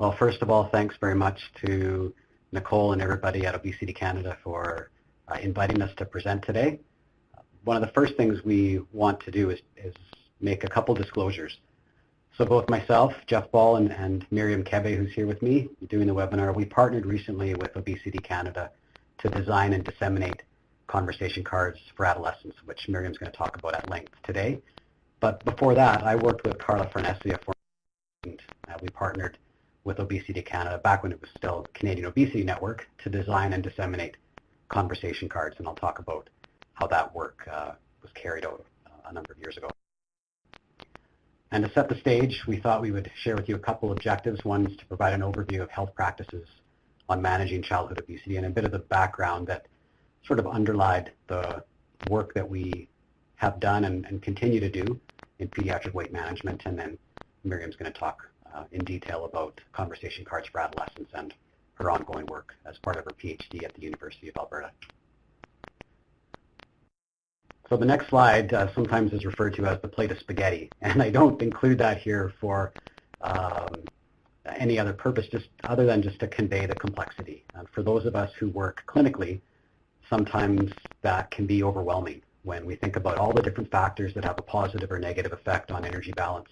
Well, first of all, thanks very much to Nicole and everybody at Obesity Canada for inviting us to present today. One of the first things we want to do is make a couple disclosures. So both myself, Jeff Ball, and Miriam Kebe, who's here with me doing the webinar, we partnered recently with Obesity Canada to design and disseminate conversation cards for adolescents, which Miriam's going to talk about at length today. But before that, I worked with Carla Fornesia for we partnered with Obesity Canada back when it was still Canadian Obesity Network to design and disseminate conversation cards, and I'll talk about how that work was carried out a number of years ago. And to set the stage, we thought we would share with you a couple objectives. One is to provide an overview of health practices on managing childhood obesity and a bit of the background that sort of underlied the work that we have done and continue to do in pediatric weight management. And then Miriam's going to talk in detail about conversation cards for adolescents and her ongoing work as part of her PhD at the University of Alberta. So the next slide sometimes is referred to as the plate of spaghetti, and I don't include that here for any other purpose, just other than just to convey the complexity. And for those of us who work clinically, sometimes that can be overwhelming when we think about all the different factors that have a positive or negative effect on energy balance.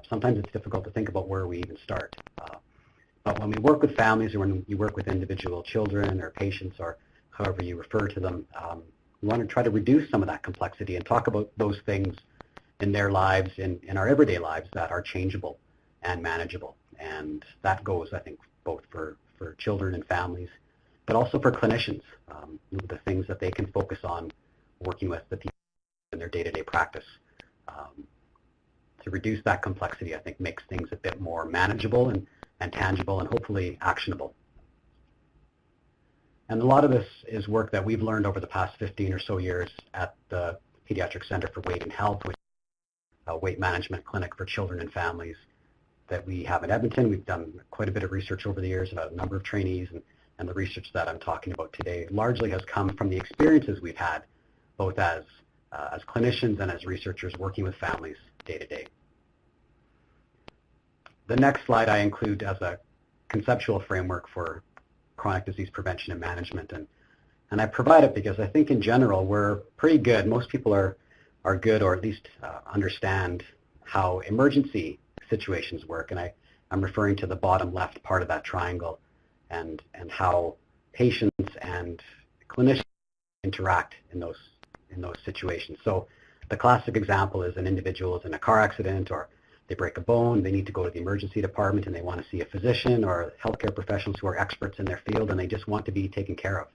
Sometimes it's difficult to think about where we even start. But when we work with families or when you work with individual children or patients or however you refer to them, we want to try to reduce some of that complexity and talk about those things in their lives, in our everyday lives, that are changeable and manageable. And that goes, I think, both for children and families, but also for clinicians, the things that they can focus on working with the people in their day-to-day practice. To reduce that complexity, I think, makes things a bit more manageable and tangible and hopefully actionable. And a lot of this is work that we've learned over the past 15 or so years at the Pediatric Center for Weight and Health, which is a weight management clinic for children and families that we have in Edmonton. We've done quite a bit of research over the years about a number of trainees, and the research that I'm talking about today largely has come from the experiences we've had, both as clinicians and as researchers working with families day to day. The next slide I include as a conceptual framework for chronic disease prevention and management, and I provide it because I think in general we're pretty good. Most people are good, or at least understand how emergency situations work, and I'm referring to the bottom left part of that triangle and how patients and clinicians interact in those situations. So the classic example is an individual is in a car accident, or they break a bone, they need to go to the emergency department, and they want to see a physician or healthcare professionals who are experts in their field, and they just want to be taken care of.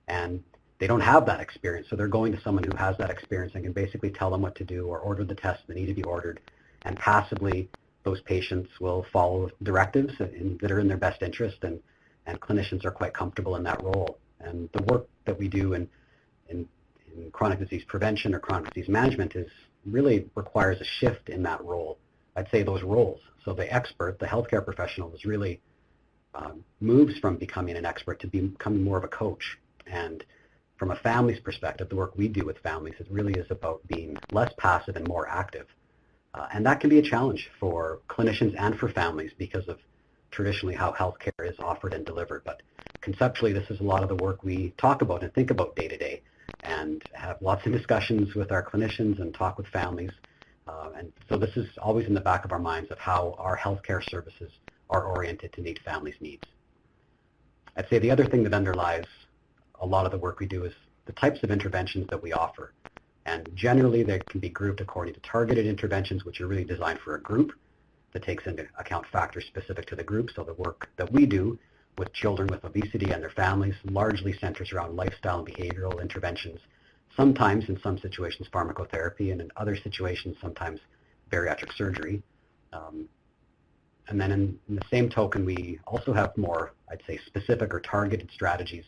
And they don't have that experience, so they're going to someone who has that experience and can basically tell them what to do or order the tests that need to be ordered, and passively those patients will follow directives that are in their best interest, and clinicians are quite comfortable in that role. And the work that we do in chronic disease prevention or chronic disease management really requires a shift in that role. I'd say those roles. So the expert, the healthcare professional, is really moves from becoming an expert to becoming more of a coach. And from a family's perspective, the work we do with families, it really is about being less passive and more active. And that can be a challenge for clinicians and for families because of traditionally how healthcare is offered and delivered. But conceptually, this is a lot of the work we talk about and think about day to day, and have lots of discussions with our clinicians and talk with families. And so this is always in the back of our minds of how our healthcare services are oriented to meet families' needs. I'd say the other thing that underlies a lot of the work we do is the types of interventions that we offer. And generally, they can be grouped according to targeted interventions, which are really designed for a group that takes into account factors specific to the group. So the work that we do with children with obesity and their families largely centers around lifestyle and behavioral interventions. Sometimes, in some situations, pharmacotherapy, and in other situations, sometimes bariatric surgery. And then in the same token, we also have more, I'd say, specific or targeted strategies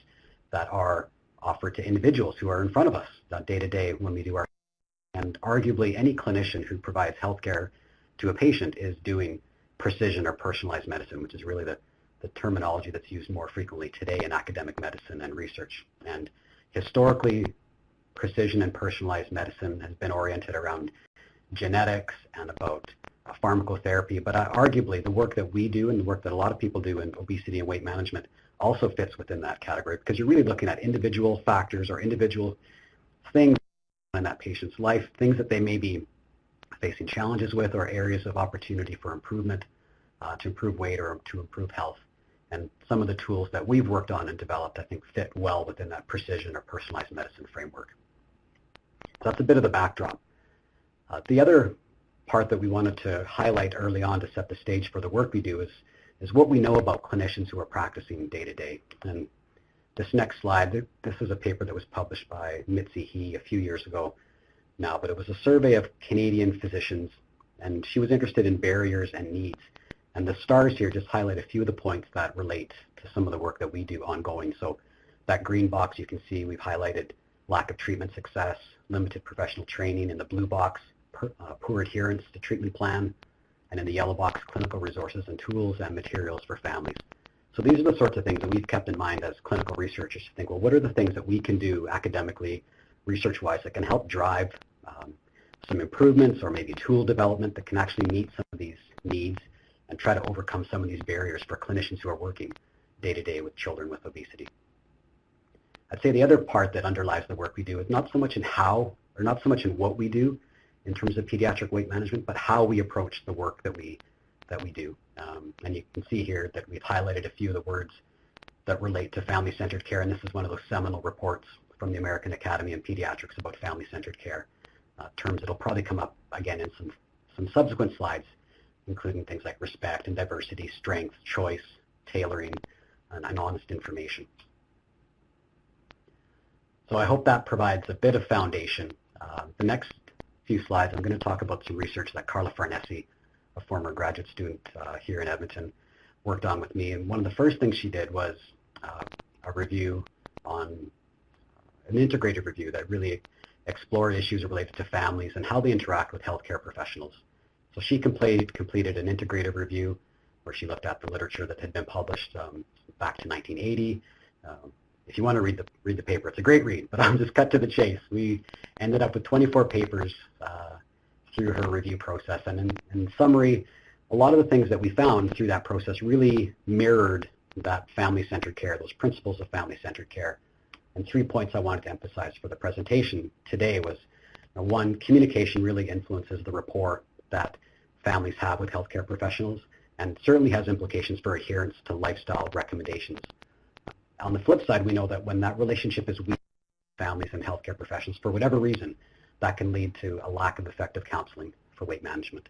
that are offered to individuals who are in front of us day to day when we do our. And arguably, any clinician who provides healthcare to a patient is doing precision or personalized medicine, which is really the terminology that's used more frequently today in academic medicine and research. And historically, precision and personalized medicine has been oriented around genetics and about pharmacotherapy, but arguably the work that we do and the work that a lot of people do in obesity and weight management also fits within that category, because you're really looking at individual factors or individual things in that patient's life, things that they may be facing challenges with or areas of opportunity for improvement, to improve weight or to improve health. And some of the tools that we've worked on and developed, I think, fit well within that precision or personalized medicine framework. So that's a bit of the backdrop. The other part that we wanted to highlight early on to set the stage for the work we do is what we know about clinicians who are practicing day to day. And this next slide, this is a paper that was published by Mitzi He a few years ago now, but it was a survey of Canadian physicians, and she was interested in barriers and needs. And the stars here just highlight a few of the points that relate to some of the work that we do ongoing. So that green box, you can see we've highlighted lack of treatment success, limited professional training. In the blue box, poor adherence to treatment plan, and in the yellow box, clinical resources and tools and materials for families. So these are the sorts of things that we've kept in mind as clinical researchers to think, well, what are the things that we can do academically, research-wise, that can help drive some improvements or maybe tool development that can actually meet some of these needs and try to overcome some of these barriers for clinicians who are working day-to-day with children with obesity. I'd say the other part that underlies the work we do is not so much in how, or not so much in what we do in terms of pediatric weight management, but how we approach the work that we do. And you can see here that we've highlighted a few of the words that relate to family-centered care, and this is one of those seminal reports from the American Academy of Pediatrics about family-centered care, terms that will probably come up again in some subsequent slides, including things like respect and diversity, strength, choice, tailoring, and honest information. So I hope that provides a bit of foundation. The next few slides, I'm going to talk about some research that Carla Farnese, a former graduate student here in Edmonton, worked on with me. And one of the first things she did was a review on an integrated review that really explored issues related to families and how they interact with healthcare professionals. So she completed an integrated review where she looked at the literature that had been published back to 1980. If you want to read the paper, it's a great read, but I'll just cut to the chase. We ended up with 24 papers through her review process, and in summary, a lot of the things that we found through that process really mirrored that family-centered care, those principles of family-centered care. And 3 points I wanted to emphasize for the presentation today was, one, communication really influences the rapport that families have with healthcare professionals, and certainly has implications for adherence to lifestyle recommendations. On the flip side, we know that when that relationship is weak with families and healthcare professionals, for whatever reason, that can lead to a lack of effective counseling for weight management.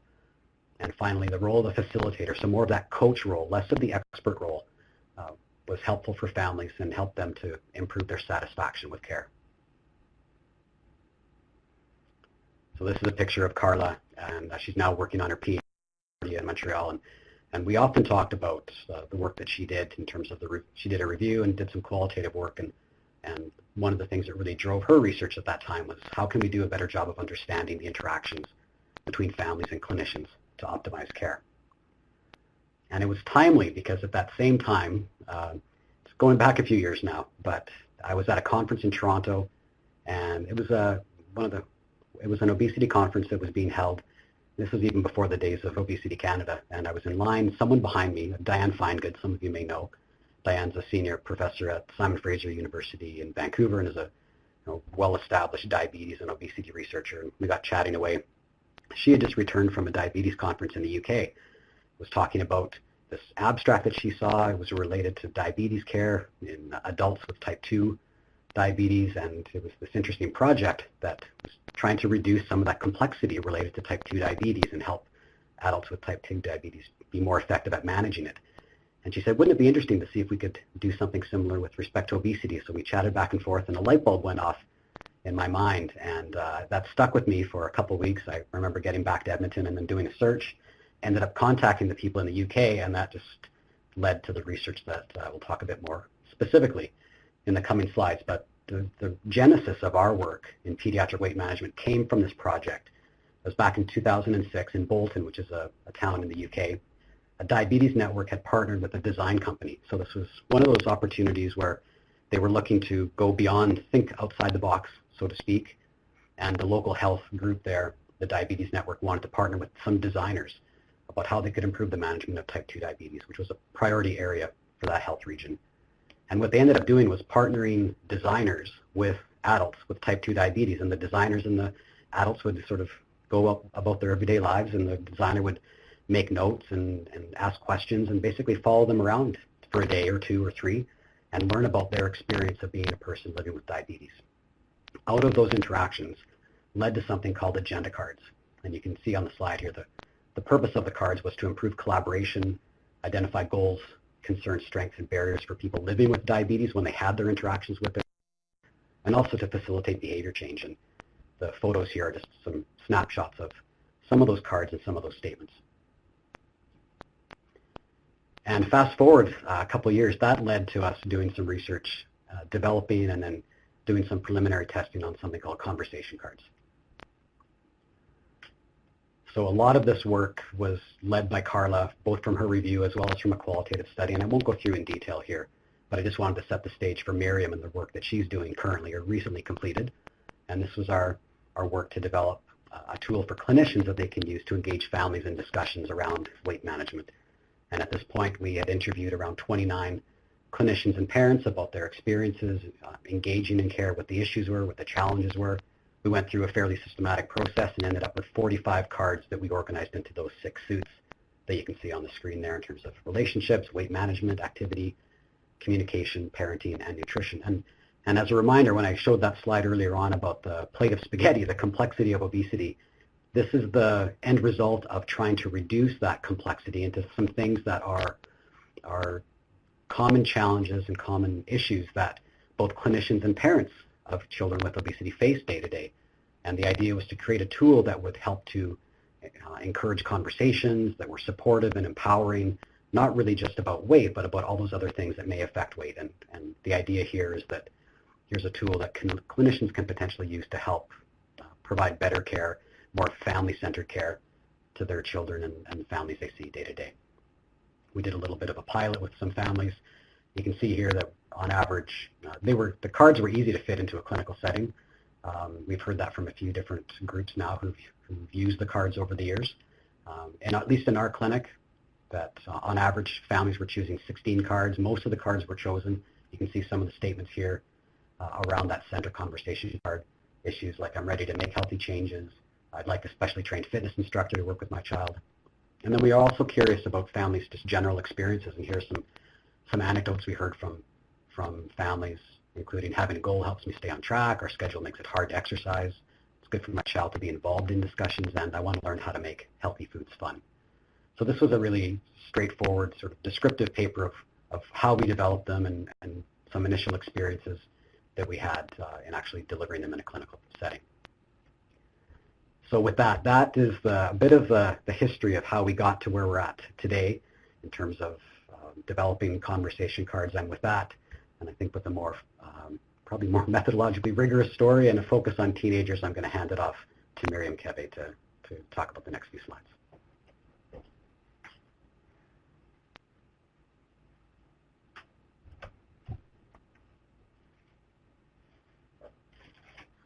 And finally, the role of the facilitator, so more of that coach role, less of the expert role, was helpful for families and helped them to improve their satisfaction with care. So this is a picture of Carla, and she's now working on her PhD in Montreal. And we often talked about the work that she did in terms of she did a review and did some qualitative work. And one of the things that really drove her research at that time was how can we do a better job of understanding the interactions between families and clinicians to optimize care. And it was timely because at that same time, it's going back a few years now, but I was at a conference in Toronto, and it was an obesity conference that was being held. This was even before the days of Obesity Canada, and I was in line, someone behind me, Diane Finegood, some of you may know. Diane's a senior professor at Simon Fraser University in Vancouver and is a well-established diabetes and obesity researcher, and we got chatting away. She had just returned from a diabetes conference in the UK, was talking about this abstract that she saw. It was related to diabetes care in adults with type 2 diabetes, and it was this interesting project that was trying to reduce some of that complexity related to type 2 diabetes and help adults with type 2 diabetes be more effective at managing it. And she said, wouldn't it be interesting to see if we could do something similar with respect to obesity? So we chatted back and forth, and a light bulb went off in my mind, and that stuck with me for a couple of weeks. I remember getting back to Edmonton and then doing a search, ended up contacting the people in the UK, and that just led to the research that we'll talk a bit more specifically in the coming slides. But the genesis of our work in pediatric weight management came from this project. It was back in 2006 in Bolton, which is a town in the UK. A diabetes network had partnered with a design company. So this was one of those opportunities where they were looking to go beyond, think outside the box, so to speak. And the local health group there, the Diabetes Network wanted to partner with some designers about how they could improve the management of type 2 diabetes, which was a priority area for that health region. And what they ended up doing was partnering designers with adults with type 2 diabetes, and the designers and the adults would sort of go up about their everyday lives, and the designer would make notes and ask questions and basically follow them around for a day or two or three and learn about their experience of being a person living with diabetes. Out of those interactions led to something called agenda cards. And you can see on the slide here the purpose of the cards was to improve collaboration, identify goals, concerns, strengths, and barriers for people living with diabetes when they had their interactions with it, and also to facilitate behavior change. And the photos here are just some snapshots of some of those cards and some of those statements. And fast forward a couple of years, that led to us doing some research, developing and then doing some preliminary testing on something called conversation cards. So a lot of this work was led by Carla, both from her review as well as from a qualitative study, and I won't go through in detail here, but I just wanted to set the stage for Miriam and the work that she's doing currently or recently completed. And this was our work to develop a tool for clinicians that they can use to engage families in discussions around weight management. And at this point, we had interviewed around 29 clinicians and parents about their experiences engaging in care, what the issues were, what the challenges were. We went through a fairly systematic process and ended up with 45 cards that we organized into those 6 suits that you can see on the screen there in terms of relationships, weight management, activity, communication, parenting, and nutrition. And as a reminder, when I showed that slide earlier on about the plate of spaghetti, the complexity of obesity, this is the end result of trying to reduce that complexity into some things that are common challenges and common issues that both clinicians and parents of children with obesity face day to day. And the idea was to create a tool that would help to encourage conversations that were supportive and empowering, not really just about weight, but about all those other things that may affect weight. And the idea here is that here's a tool that clinicians can potentially use to help provide better care, more family-centered care to their children and families they see day to day. We did a little bit of a pilot with some families. You can see here that on average, the cards were easy to fit into a clinical setting. We've heard that from a few different groups now who've used the cards over the years. And at least in our clinic, that on average, families were choosing 16 cards. Most of the cards were chosen. You can see some of the statements here around that center conversation card. Issues like, I'm ready to make healthy changes. I'd like a specially trained fitness instructor to work with my child. And then we are also curious about families' just general experiences. And here's some anecdotes we heard from families, including having a goal helps me stay on track, our schedule makes it hard to exercise, it's good for my child to be involved in discussions, and I want to learn how to make healthy foods fun. So this was a really straightforward, sort of descriptive paper of how we developed them and some initial experiences that we had in actually delivering them in a clinical setting. So with that is a bit of the history of how we got to where we're at today in terms of developing conversation cards. And with that, and I think with a more, probably more methodologically rigorous story and a focus on teenagers, I'm going to hand it off to Miriam Kebe to talk about the next few slides.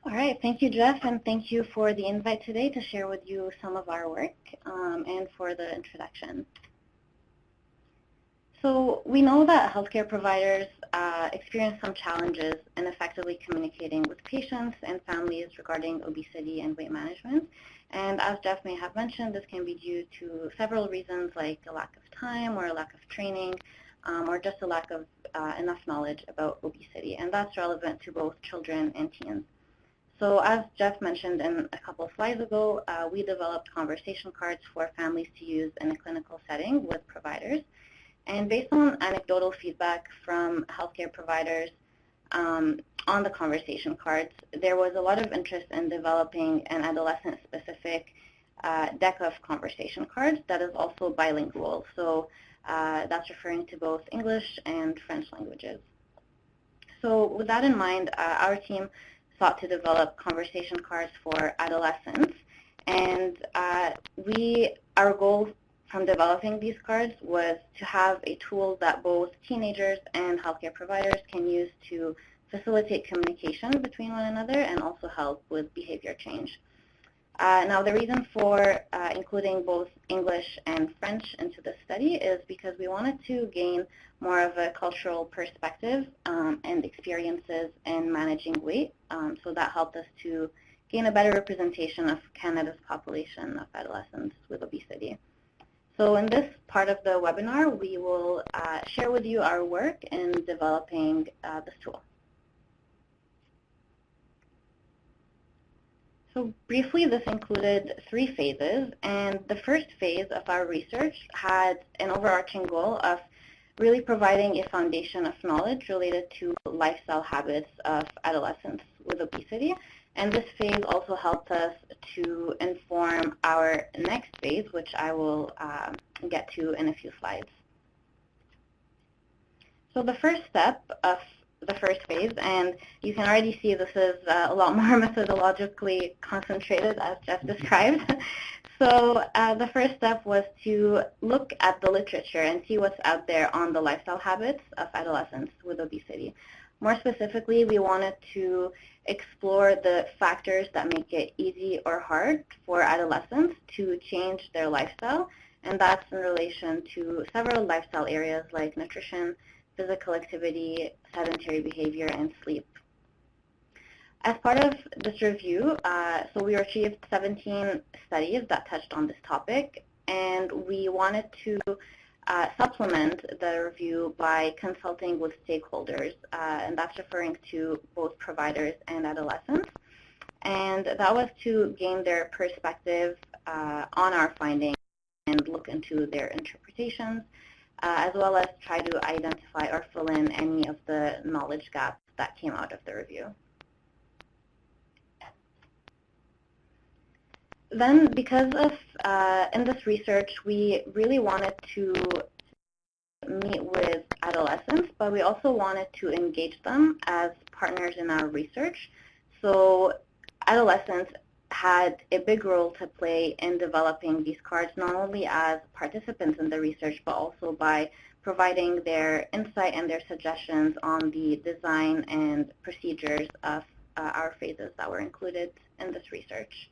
All right, thank you, Jeff, and thank you for the invite today to share with you some of our work and for the introduction. So we know that healthcare providers experience some challenges in effectively communicating with patients and families regarding obesity and weight management. And as Jeff may have mentioned, this can be due to several reasons like a lack of time or a lack of training or just a lack of enough knowledge about obesity. And that's relevant to both children and teens. So as Jeff mentioned in a couple of slides ago, we developed conversation cards for families to use in a clinical setting with providers. And based on anecdotal feedback from healthcare providers on the conversation cards, there was a lot of interest in developing an adolescent-specific deck of conversation cards that is also bilingual. So that's referring to both English and French languages. So with that in mind, our team sought to develop conversation cards for adolescents. And our goal from developing these cards was to have a tool that both teenagers and healthcare providers can use to facilitate communication between one another and also help with behavior change. Now, the reason for including both English and French into the study is because we wanted to gain more of a cultural perspective and experiences in managing weight. So that helped us to gain a better representation of Canada's population of adolescents with obesity. So in this part of the webinar, we will share with you our work in developing this tool. So briefly, this included 3 phases, and the first phase of our research had an overarching goal of really providing a foundation of knowledge related to lifestyle habits of adolescents with obesity. And this phase also helped us to inform our next phase, which I will get to in a few slides. So the first step of the first phase, and you can already see this is a lot more methodologically concentrated, as Jeff described. So the first step was to look at the literature and see what's out there on the lifestyle habits of adolescents with obesity. More specifically, we wanted to explore the factors that make it easy or hard for adolescents to change their lifestyle, and that's in relation to several lifestyle areas like nutrition, physical activity, sedentary behavior, and sleep. As part of this review, so we retrieved 17 studies that touched on this topic, and we wanted to supplement the review by consulting with stakeholders, and that's referring to both providers and adolescents. And that was to gain their perspective on our findings and look into their interpretations, as well as try to identify or fill in any of the knowledge gaps that came out of the review. Then, because of, in this research, we really wanted to meet with adolescents, but we also wanted to engage them as partners in our research. So adolescents had a big role to play in developing these cards, not only as participants in the research, but also by providing their insight and their suggestions on the design and procedures of our phases that were included in this research.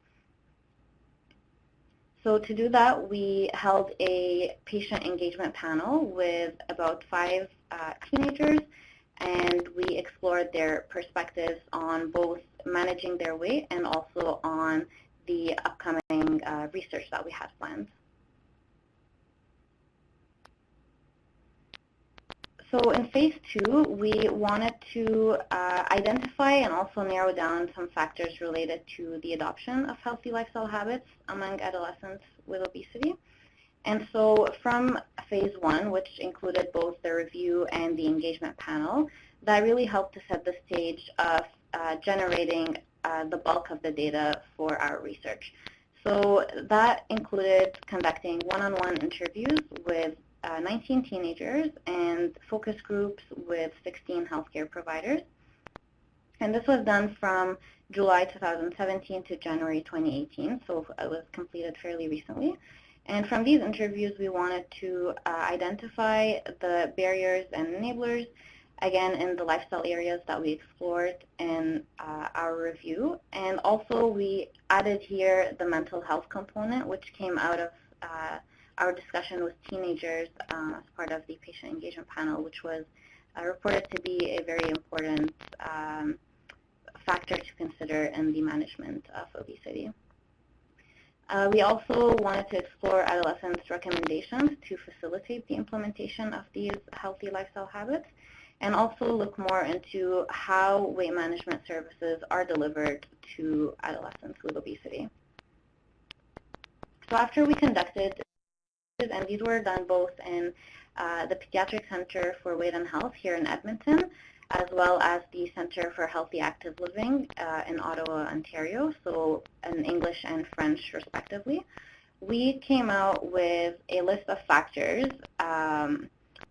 So to do that, we held a patient engagement panel with about 5 teenagers, and we explored their perspectives on both managing their weight and also on the upcoming research that we had planned. So in phase 2, we wanted to identify and also narrow down some factors related to the adoption of healthy lifestyle habits among adolescents with obesity. And so from phase 1, which included both the review and the engagement panel, that really helped to set the stage of generating the bulk of the data for our research. So that included conducting one-on-one interviews with 19 teenagers and focus groups with 16 healthcare providers. And this was done from July 2017 to January 2018, so it was completed fairly recently. And from these interviews, we wanted to identify the barriers and enablers, again, in the lifestyle areas that we explored in our review. And also, we added here the mental health component, which came out of our discussion with teenagers as part of the patient engagement panel, which was reported to be a very important factor to consider in the management of obesity. We also wanted to explore adolescents' recommendations to facilitate the implementation of these healthy lifestyle habits, and also look more into how weight management services are delivered to adolescents with obesity. So after we conducted, and these were done both in the Pediatric Center for Weight and Health here in Edmonton, as well as the Center for Healthy Active Living in Ottawa, Ontario, so in English and French respectively. We came out with a list of factors,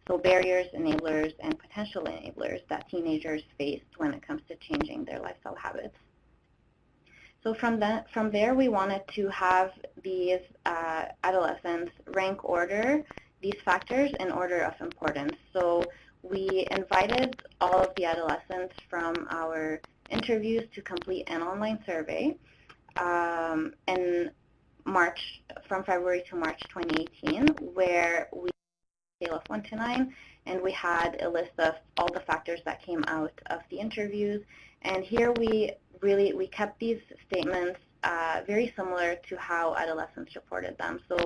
so barriers, enablers, and potential enablers that teenagers faced when it comes to changing their lifestyle habits. So from there, we wanted to have these adolescents rank order these factors in order of importance. So we invited all of the adolescents from our interviews to complete an online survey. in March, from February to March 2018, where we scale of 1 to 9, and we had a list of all the factors that came out of the interviews. And here we kept these statements very similar to how adolescents reported them. So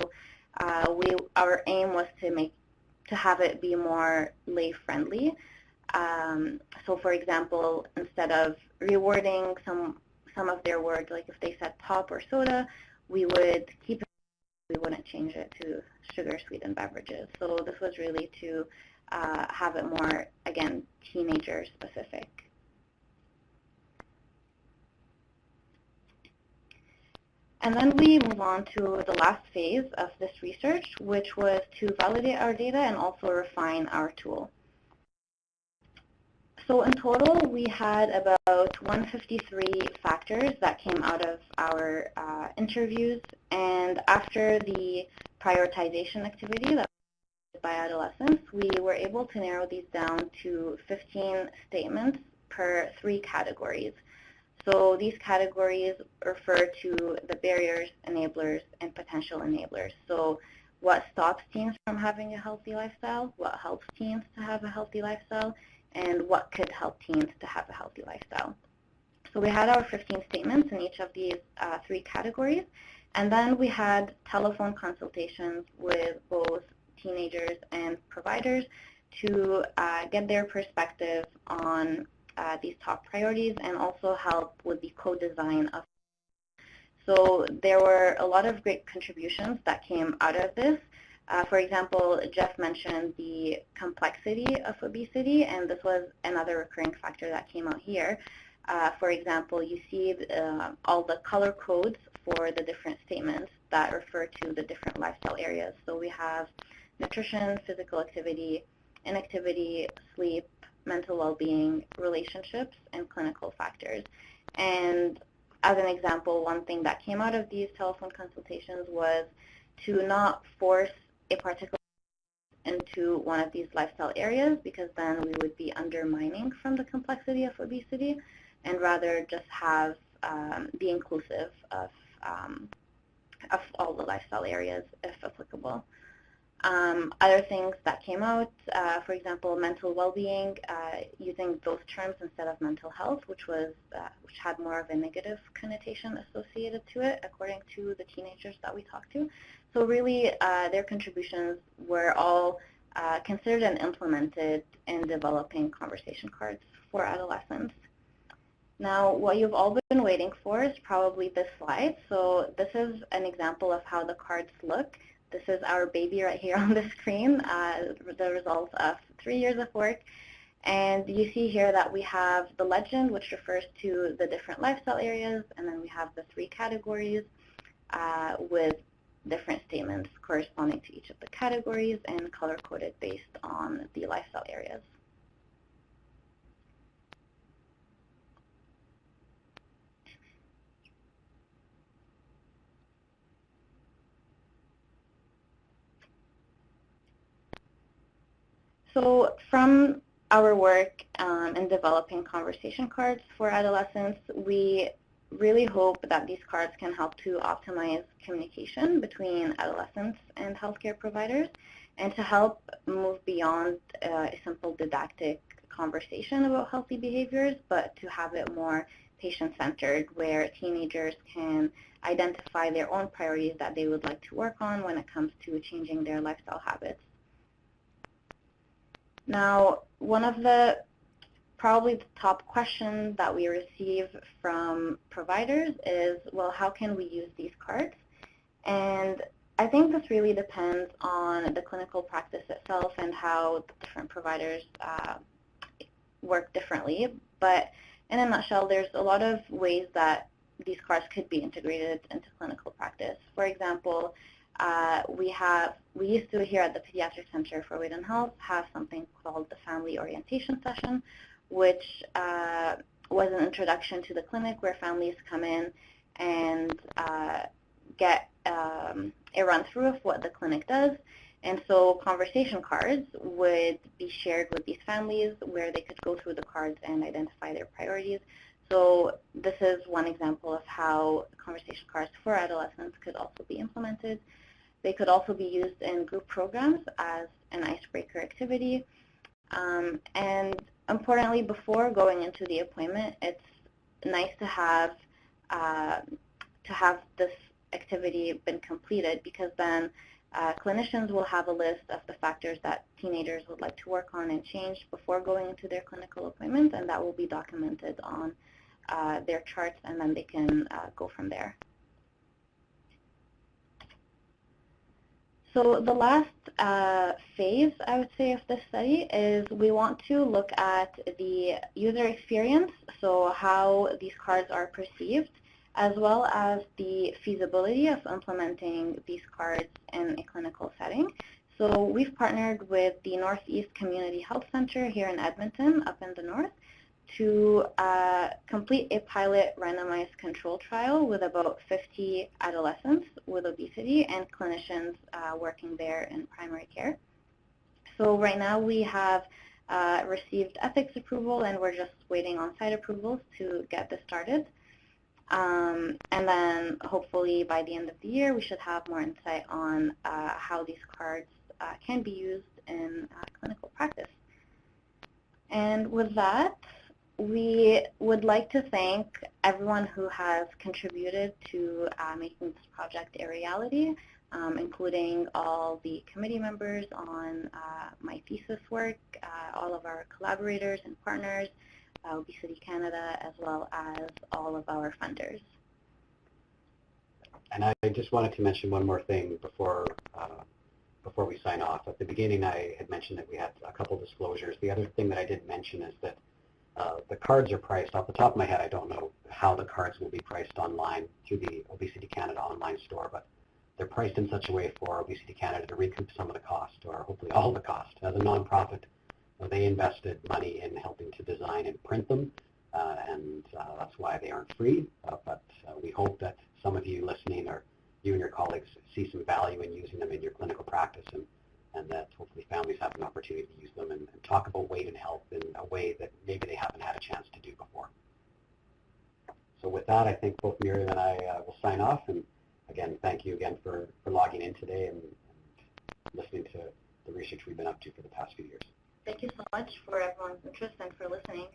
our aim was to have it be more lay-friendly. So for example, instead of rewording some of their words, like if they said pop or soda, we would keep it, we wouldn't change it to sugar sweetened beverages. So this was really to have it more, again, teenager specific. And then we move on to the last phase of this research, which was to validate our data and also refine our tool. So in total, we had about 153 factors that came out of our interviews. And after the prioritization activity that was by adolescents, we were able to narrow these down to 15 statements per 3 categories. So these categories refer to the barriers, enablers, and potential enablers. So what stops teens from having a healthy lifestyle, what helps teens to have a healthy lifestyle, and what could help teens to have a healthy lifestyle. So we had our 15 statements in each of these 3 categories, and then we had telephone consultations with both teenagers and providers to get their perspective on these top priorities and also help with the co-design of. So there were a lot of great contributions that came out of this. For example, Jeff mentioned the complexity of obesity, and this was another recurring factor that came out here. For example, you see all the color codes for the different statements that refer to the different lifestyle areas. So we have nutrition, physical activity, inactivity, sleep, mental well-being, relationships, and clinical factors. And as an example, one thing that came out of these telephone consultations was to not force a particular into one of these lifestyle areas, because then we would be undermining from the complexity of obesity, and rather just have be inclusive of all the lifestyle areas if applicable. Other things that came out, for example, mental well-being, using those terms instead of mental health, which had more of a negative connotation associated to it, according to the teenagers that we talked to. So really, their contributions were all considered and implemented in developing conversation cards for adolescents. Now, what you've all been waiting for is probably this slide. So this is an example of how the cards look. This is our baby right here on the screen, the results of 3 years of work. And you see here that we have the legend, which refers to the different lifestyle areas, and then we have the 3 categories with different statements corresponding to each of the categories and color-coded based on the lifestyle areas. So from our work in developing conversation cards for adolescents, we really hope that these cards can help to optimize communication between adolescents and healthcare providers, and to help move beyond a simple didactic conversation about healthy behaviors, but to have it more patient-centered, where teenagers can identify their own priorities that they would like to work on when it comes to changing their lifestyle habits. Now, one of the probably the top questions that we receive from providers is, well, how can we use these cards? And I think this really depends on the clinical practice itself and how the different providers work differently. But in a nutshell, there's a lot of ways that these cards could be integrated into clinical practice. For example, we used to here at the Pediatric Center for Weight and Health have something called the Family Orientation Session, which was an introduction to the clinic where families come in and get a run-through of what the clinic does. And so conversation cards would be shared with these families where they could go through the cards and identify their priorities. So this is one example of how conversation cards for adolescents could also be implemented. They could also be used in group programs as an icebreaker activity. And importantly, before going into the appointment, it's nice to have this activity been completed, because then clinicians will have a list of the factors that teenagers would like to work on and change before going into their clinical appointment, and that will be documented on their charts, and then they can go from there. So the last phase, I would say, of this study is we want to look at the user experience, so how these cards are perceived, as well as the feasibility of implementing these cards in a clinical setting. So we've partnered with the Northeast Community Health Center here in Edmonton, up in the north, to complete a pilot randomized control trial with about 50 adolescents with obesity and clinicians working there in primary care. So right now we have received ethics approval, and we're just waiting on site approvals to get this started. And then hopefully by the end of the year we should have more insight on how these cards can be used in clinical practice. And with that, we would like to thank everyone who has contributed to making this project a reality, including all the committee members on my thesis work, all of our collaborators and partners, Obesity Canada, as well as all of our funders. And I just wanted to mention one more thing before we sign off. At the beginning, I had mentioned that we had a couple disclosures. The other thing that I didn't mention is that the cards are priced. Off the top of my head, I don't know how the cards will be priced online through the Obesity Canada online store, but they're priced in such a way for Obesity Canada to recoup some of the cost, or hopefully all the cost. As a nonprofit, they invested money in helping to design and print them, and that's why they aren't free. But we hope that some of you listening, or you and your colleagues, see some value in using them in your clinical practice, and that hopefully families have an opportunity to use them and talk about weight and health in a way that maybe they haven't had a chance to do before. So with that, I think both Miriam and I will sign off. And again, thank you again for logging in today and listening to the research we've been up to for the past few years. Thank you so much for everyone's interest and for listening.